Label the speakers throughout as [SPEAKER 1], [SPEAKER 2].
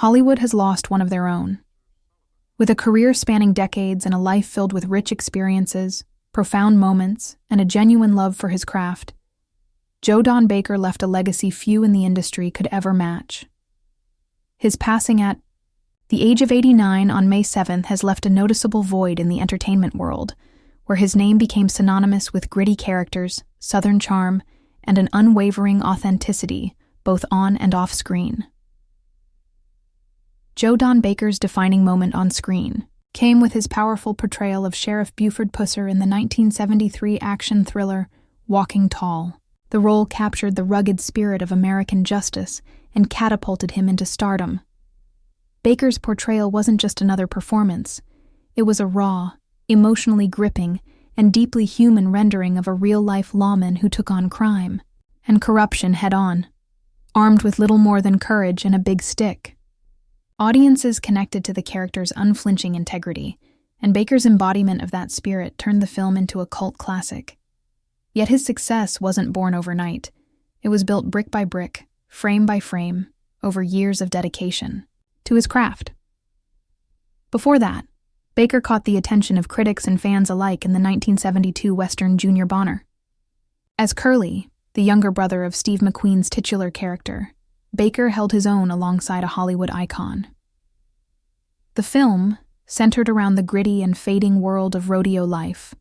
[SPEAKER 1] Hollywood has lost one of their own. With a career spanning decades and a life filled with rich experiences, profound moments, and a genuine love for his craft, Joe Don Baker left a legacy few in the industry could ever match. His passing at the age of 89 on May 7th has left a noticeable void in the entertainment world, where his name became synonymous with gritty characters, southern charm, and an unwavering authenticity, both on and off screen. Joe Don Baker's defining moment on screen came with his powerful portrayal of Sheriff Buford Pusser in the 1973 action thriller Walking Tall. The role captured the rugged spirit of American justice and catapulted him into stardom. Baker's portrayal wasn't just another performance. It was a raw, emotionally gripping, and deeply human rendering of a real-life lawman who took on crime and corruption head-on, armed with little more than courage and a big stick. Audiences connected to the character's unflinching integrity, and Baker's embodiment of that spirit turned the film into a cult classic. Yet his success wasn't born overnight. It was built brick by brick, frame by frame, over years of dedication to his craft. Before that, Baker caught the attention of critics and fans alike in the 1972 Western Junior Bonner. As Curly, the younger brother of Steve McQueen's titular character, Baker held his own alongside a Hollywood icon. The film, centered around the gritty and fading world of rodeo life,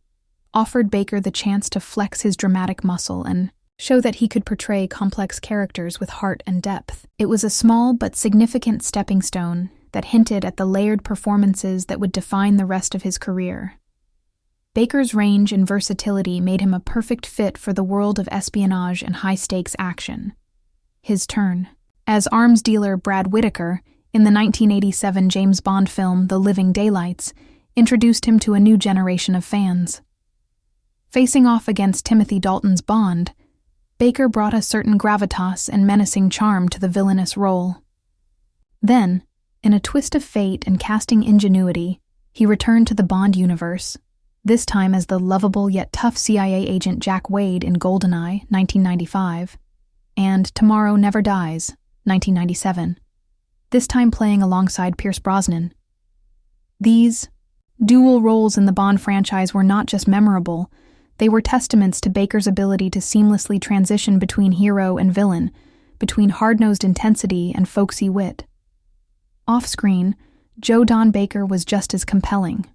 [SPEAKER 1] offered Baker the chance to flex his dramatic muscle and show that he could portray complex characters with heart and depth. It was a small but significant stepping stone that hinted at the layered performances that would define the rest of his career. Baker's range and versatility made him a perfect fit for the world of espionage and high-stakes action. His turn as arms dealer Brad Whitaker in the 1987 James Bond film The Living Daylights introduced him to a new generation of fans. Facing off against Timothy Dalton's Bond, Baker brought a certain gravitas and menacing charm to the villainous role. Then, in a twist of fate and casting ingenuity, he returned to the Bond universe, this time as the lovable yet tough CIA agent Jack Wade in GoldenEye, 1995, and Tomorrow Never Dies, 1997, this time playing alongside Pierce Brosnan. These dual roles in the Bond franchise were not just memorable, they were testaments to Baker's ability to seamlessly transition between hero and villain, between hard-nosed intensity and folksy wit. Off-screen, Joe Don Baker was just as compelling.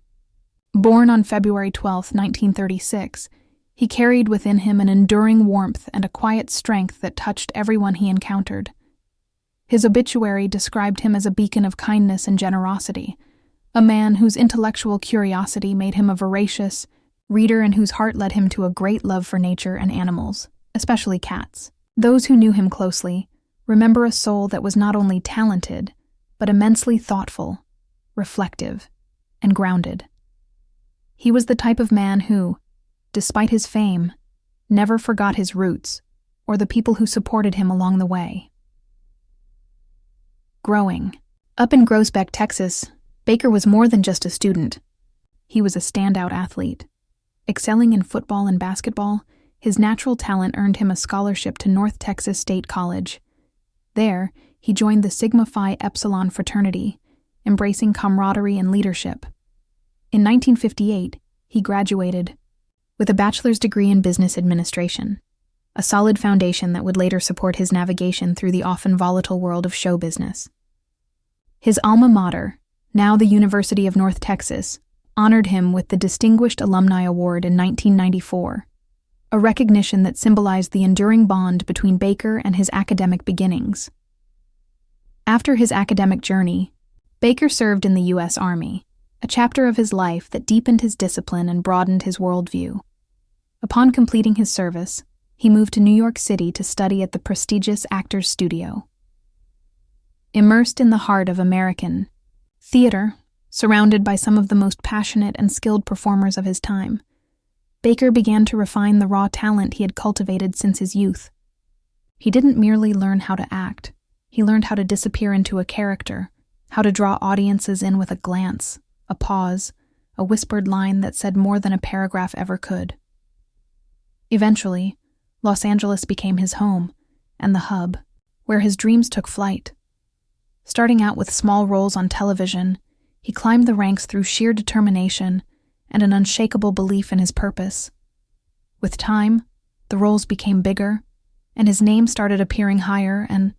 [SPEAKER 1] Born on February 12, 1936, he carried within him an enduring warmth and a quiet strength that touched everyone he encountered. His obituary described him as a beacon of kindness and generosity, a man whose intellectual curiosity made him a voracious reader and whose heart led him to a great love for nature and animals, especially cats. Those who knew him closely remember a soul that was not only talented, but immensely thoughtful, reflective, and grounded. He was the type of man who, despite his fame, never forgot his roots or the people who supported him along the way. Growing up in Groesbeck, Texas, Baker was more than just a student. He was a standout athlete. Excelling in football and basketball, his natural talent earned him a scholarship to North Texas State College. There, he joined the Sigma Phi Epsilon fraternity, embracing camaraderie and leadership. In 1958, he graduated with a bachelor's degree in business administration, a solid foundation that would later support his navigation through the often volatile world of show business. His alma mater, now the University of North Texas, honored him with the Distinguished Alumni Award in 1994, a recognition that symbolized the enduring bond between Baker and his academic beginnings. After his academic journey, Baker served in the U.S. Army, a chapter of his life that deepened his discipline and broadened his worldview. Upon completing his service, he moved to New York City to study at the prestigious Actors Studio. Immersed in the heart of American theater, surrounded by some of the most passionate and skilled performers of his time, Baker began to refine the raw talent he had cultivated since his youth. He didn't merely learn how to act, he learned how to disappear into a character, how to draw audiences in with a glance, a pause, a whispered line that said more than a paragraph ever could. Eventually, Los Angeles became his home, and the hub, where his dreams took flight. Starting out with small roles on television, he climbed the ranks through sheer determination and an unshakable belief in his purpose. With time, the roles became bigger, and his name started appearing higher and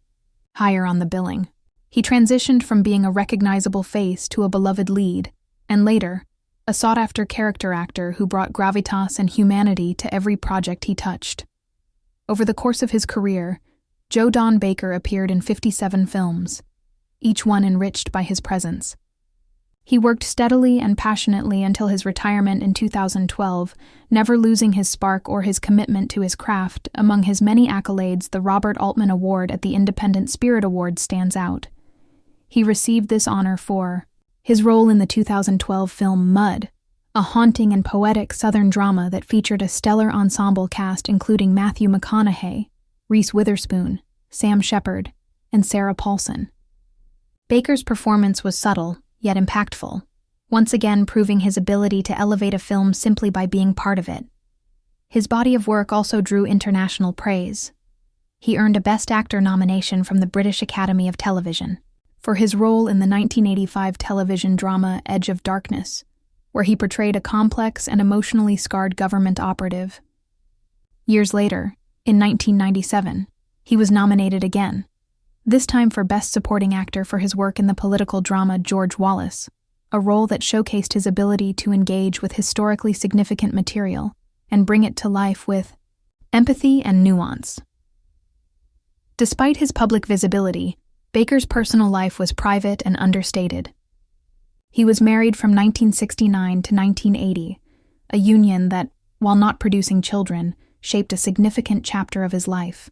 [SPEAKER 1] higher on the billing. He transitioned from being a recognizable face to a beloved lead, and later, a sought-after character actor who brought gravitas and humanity to every project he touched. Over the course of his career, Joe Don Baker appeared in 57 films, each one enriched by his presence. He worked steadily and passionately until his retirement in 2012, never losing his spark or his commitment to his craft. Among his many accolades, the Robert Altman Award at the Independent Spirit Awards stands out. He received this honor for his role in the 2012 film Mud, a haunting and poetic Southern drama that featured a stellar ensemble cast including Matthew McConaughey, Reese Witherspoon, Sam Shepard, and Sarah Paulson. Baker's performance was subtle, yet impactful, once again proving his ability to elevate a film simply by being part of it. His body of work also drew international praise. He earned a Best Actor nomination from the British Academy of Television for his role in the 1985 television drama Edge of Darkness, where he portrayed a complex and emotionally scarred government operative. Years later, in 1997, he was nominated again, this time for Best Supporting Actor for his work in the political drama George Wallace, a role that showcased his ability to engage with historically significant material and bring it to life with empathy and nuance. Despite his public visibility, Baker's personal life was private and understated. He was married from 1969 to 1980, a union that, while not producing children, shaped a significant chapter of his life.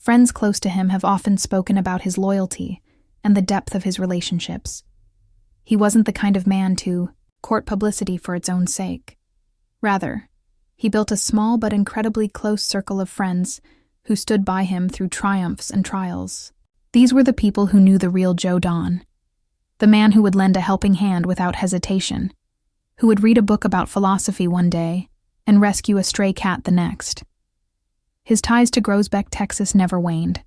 [SPEAKER 1] Friends close to him have often spoken about his loyalty and the depth of his relationships. He wasn't the kind of man to court publicity for its own sake. Rather, he built a small but incredibly close circle of friends who stood by him through triumphs and trials. These were the people who knew the real Joe Don, the man who would lend a helping hand without hesitation, who would read a book about philosophy one day and rescue a stray cat the next. His ties to Groesbeck, Texas never waned.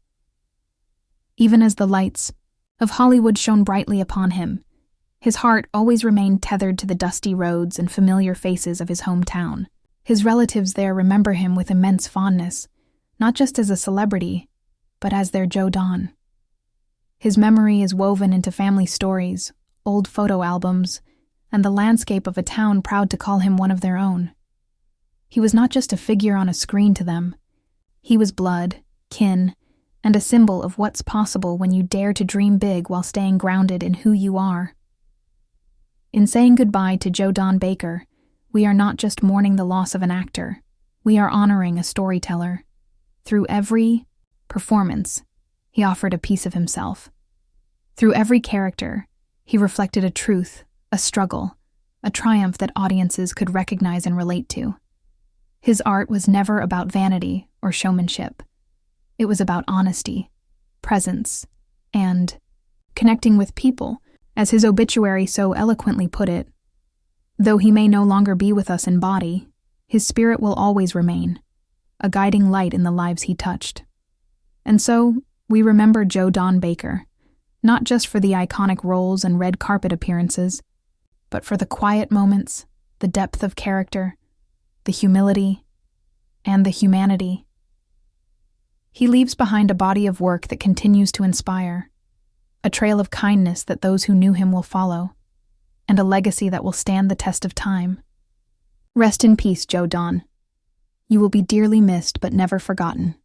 [SPEAKER 1] Even as the lights of Hollywood shone brightly upon him, his heart always remained tethered to the dusty roads and familiar faces of his hometown. His relatives there remember him with immense fondness, not just as a celebrity, but as their Joe Don. His memory is woven into family stories, old photo albums, and the landscape of a town proud to call him one of their own. He was not just a figure on a screen to them. He was blood, kin, and a symbol of what's possible when you dare to dream big while staying grounded in who you are. In saying goodbye to Joe Don Baker, we are not just mourning the loss of an actor, we are honoring a storyteller. Through every performance, he offered a piece of himself. Through every character, he reflected a truth, a struggle, a triumph that audiences could recognize and relate to. His art was never about vanity or showmanship. It was about honesty, presence, and connecting with people, as his obituary so eloquently put it. Though he may no longer be with us in body, his spirit will always remain, a guiding light in the lives he touched. And so, we remember Joe Don Baker, not just for the iconic roles and red carpet appearances, but for the quiet moments, the depth of character, the humility, and the humanity. He leaves behind a body of work that continues to inspire, a trail of kindness that those who knew him will follow, and a legacy that will stand the test of time. Rest in peace, Joe Don. You will be dearly missed but never forgotten.